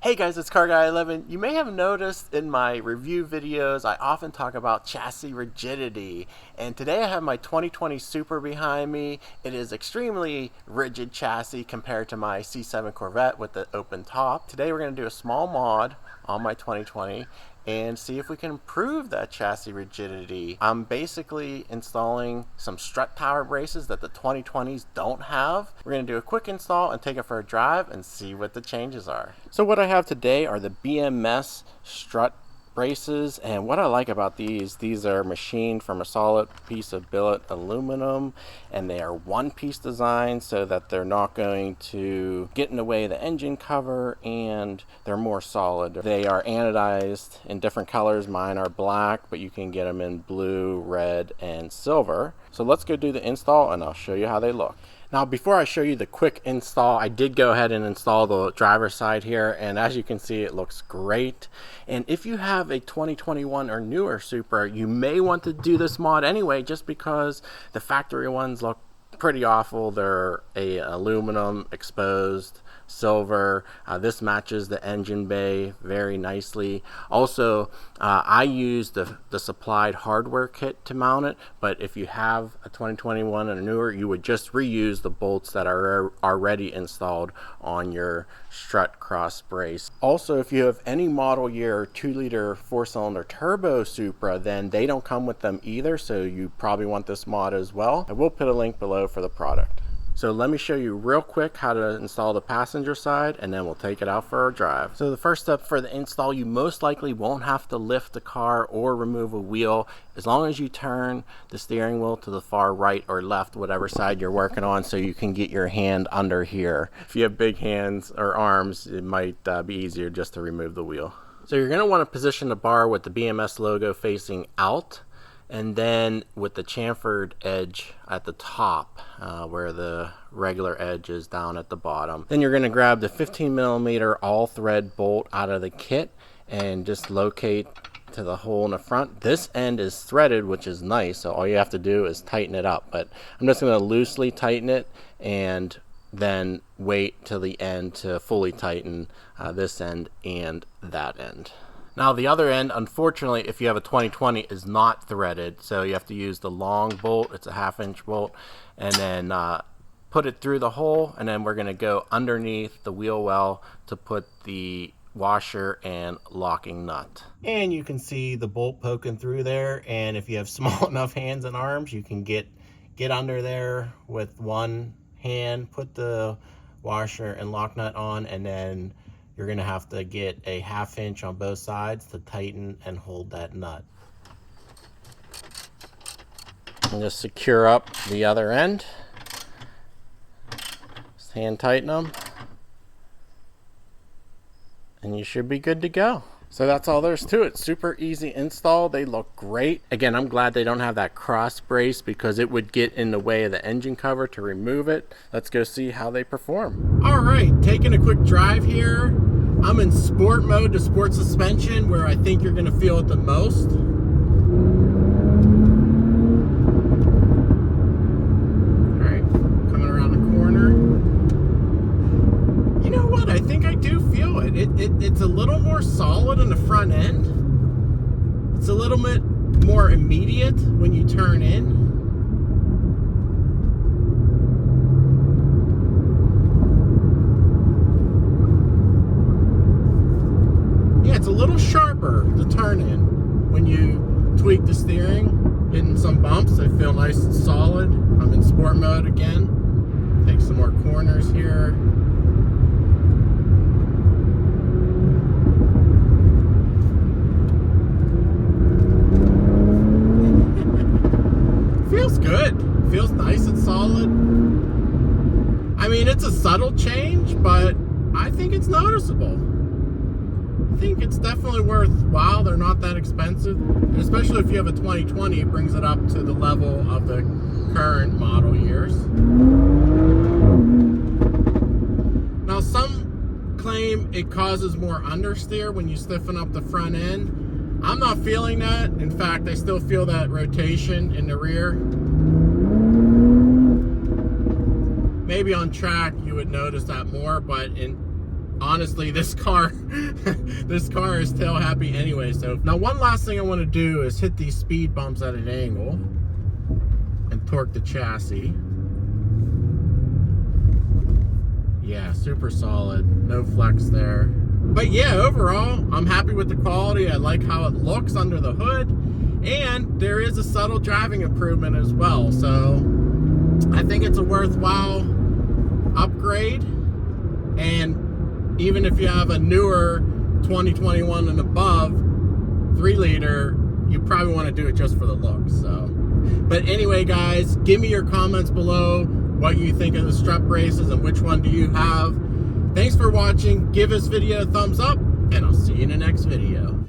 Hey guys, it's Car Guy 11. You may have noticed in my review videos I often talk about chassis rigidity, and today I have my 2020 Supra behind me. It is extremely rigid chassis compared to my C7 Corvette with the open top. Today we're going to do a small mod on my 2020 and see if we can improve that chassis rigidity. I'm basically installing some strut power braces that the 2020s don't have. We're going to do a quick install and take it for a drive and see what the changes are. So what I have today are the BMS Strut braces, and what I like about these are machined from a solid piece of billet aluminum, and they are one piece design so that they're not going to get in the way of the engine cover, and they're more solid. They are anodized in different colors. Mine are black, but you can get them in blue, red, and silver. So let's go do the install and I'll show you how they look. Now, before I show you the quick install, I did go ahead and install the driver's side here, and as you can see, it looks great. And if you have a 2021 or newer Supra, you may want to do this mod anyway, just because the factory ones look pretty awful. They're aluminum exposed silver. This matches the engine bay very nicely. Also, I used the supplied hardware kit to mount it, but if you have a 2021 and newer, you would just reuse the bolts that are already installed on your strut cross brace. Also, if you have any model year 2-liter 4-cylinder turbo Supra, then they don't come with them either, so you probably want this mod as well. I will put a link below for the product. So let me show you real quick how to install the passenger side, and then we'll take it out for a drive. So the first step for the install, you most likely won't have to lift the car or remove a wheel, as long as you turn the steering wheel to the far right or left, whatever side you're working on, so you can get your hand under here. If you have big hands or arms, it might be easier just to remove the wheel. So you're going to want to position the bar with the BMS logo facing out, and then with the chamfered edge at the top, where the regular edge is down at the bottom. Then you're going to grab the 15mm all thread bolt out of the kit and just locate to the hole in the front. This end is threaded, which is nice, so all you have to do is tighten it up, but I'm just going to loosely tighten it and then wait till the end to fully tighten this end and that end. Now the other end, unfortunately, if you have a 2020, is not threaded, so you have to use the long bolt. It's a 1/2-inch bolt, and then put it through the hole, and then we're going to go underneath the wheel well to put the washer and locking nut. And you can see the bolt poking through there, and if you have small enough hands and arms, you can get under there with one hand, put the washer and lock nut on, and then you're going to have to get a 1/2 inch on both sides to tighten and hold that nut. And just secure up the other end. Just hand tighten them, and you should be good to go. So that's all there's to it. Super easy install. They look great. Again, I'm glad they don't have that cross brace because it would get in the way of the engine cover to remove it. Let's go see how they perform. All right, taking a quick drive here. I'm in sport mode, to sport suspension, where I think you're gonna feel it the most. All right, coming around the corner. You know what? I think I do feel it. It's a little more solid on the front end. It's a little bit more immediate when you turn in. Yeah, it's a little sharper to turn in when you tweak the steering. Hitting some bumps, I feel nice and solid. I'm in sport mode again. Take some more corners here. Feels good. Feels nice and solid. I mean, it's a subtle change, but I think it's noticeable. I think it's definitely worthwhile. They're not that expensive, and especially if you have a 2020, it brings it up to the level of the current model years. Now, some claim it causes more understeer when you stiffen up the front end. I'm not feeling that. In fact, I still feel that rotation in the rear. Maybe on track you would notice that more, but in honestly, this car this car is tail happy anyway. So now one last thing I want to do is hit these speed bumps at an angle and torque the chassis. Yeah, super solid, no flex there. But yeah, overall I'm happy with the quality. I like how it looks under the hood, and there is a subtle driving improvement as well. So I think it's a worthwhile upgrade. And even if you have a newer 2021 and above 3-liter, you probably want to do it just for the looks. So, but anyway, guys, give me your comments below what you think of the Strut braces and which one do you have. Thanks for watching. Give this video a thumbs up, and I'll see you in the next video.